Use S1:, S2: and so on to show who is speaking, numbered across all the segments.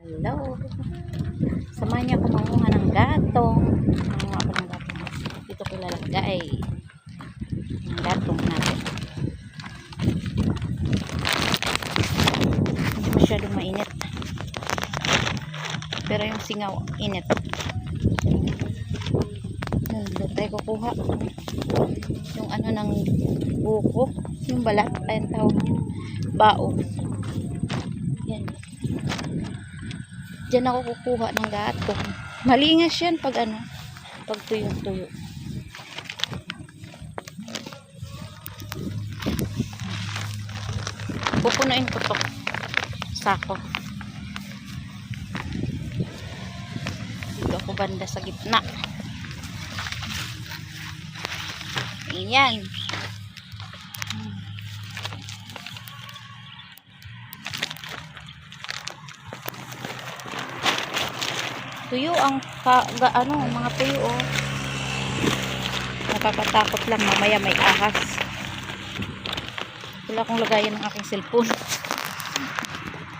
S1: Hello. Samahan niyo ako manguha ng gatong. Manguha ako ng gatong. Dito ko ilalagay ang gatong natin. Hindi masyadong mainit. Pero yung singaw, init. Doon tayo kukuha. Yung ano ng buko. Yung balat. Ayun tawag niya. Bao. Yan. Diyan ako kukuha ng gatong. Malingas yan pag ano, pag tuyong-tuyo. Pupunuin ko to sako. Dito ako banda sa gitna. Ayan. Tuyo ang mga tuyo oh. Nakakatakot lang, mamaya may ahas. Wala akong lagayan ng aking cellphone.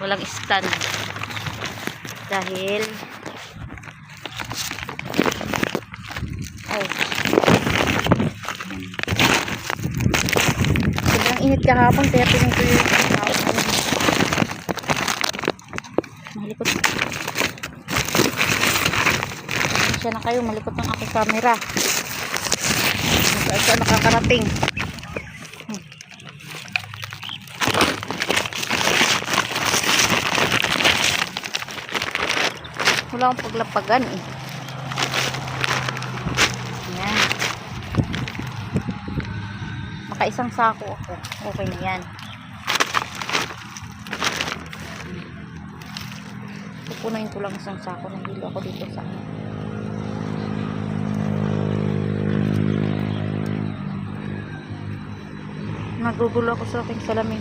S1: Walang stand. Dahil sobrang init kahapon kaya pinutuyo yung tao. Malikot. Siya na kayo, malikot ng aking camera. Saan nakakarating. Wala akong paglapagan eh. Ayan. Makaisang sako ako. Okay na yan. Pupunuin ko lang isang sako. Nahilo ako dito sa nagugulo ako sa aking salamin.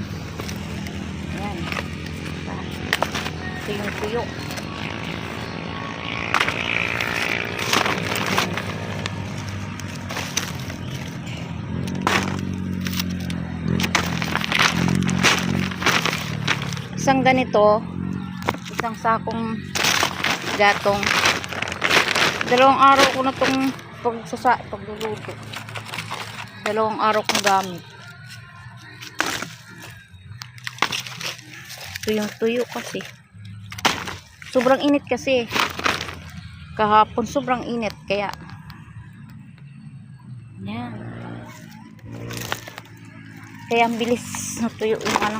S1: Ayan. Ito yung tuyo. Isang ganito, isang sakong gatong. 2 araw ko na itong pagluluto. 2 araw kong gamit. Tuyong-tuyo kasi. Sobrang init kasi. Kahapon sobrang init kaya. Yan. Kaya ang bilis na tuyo yung ano.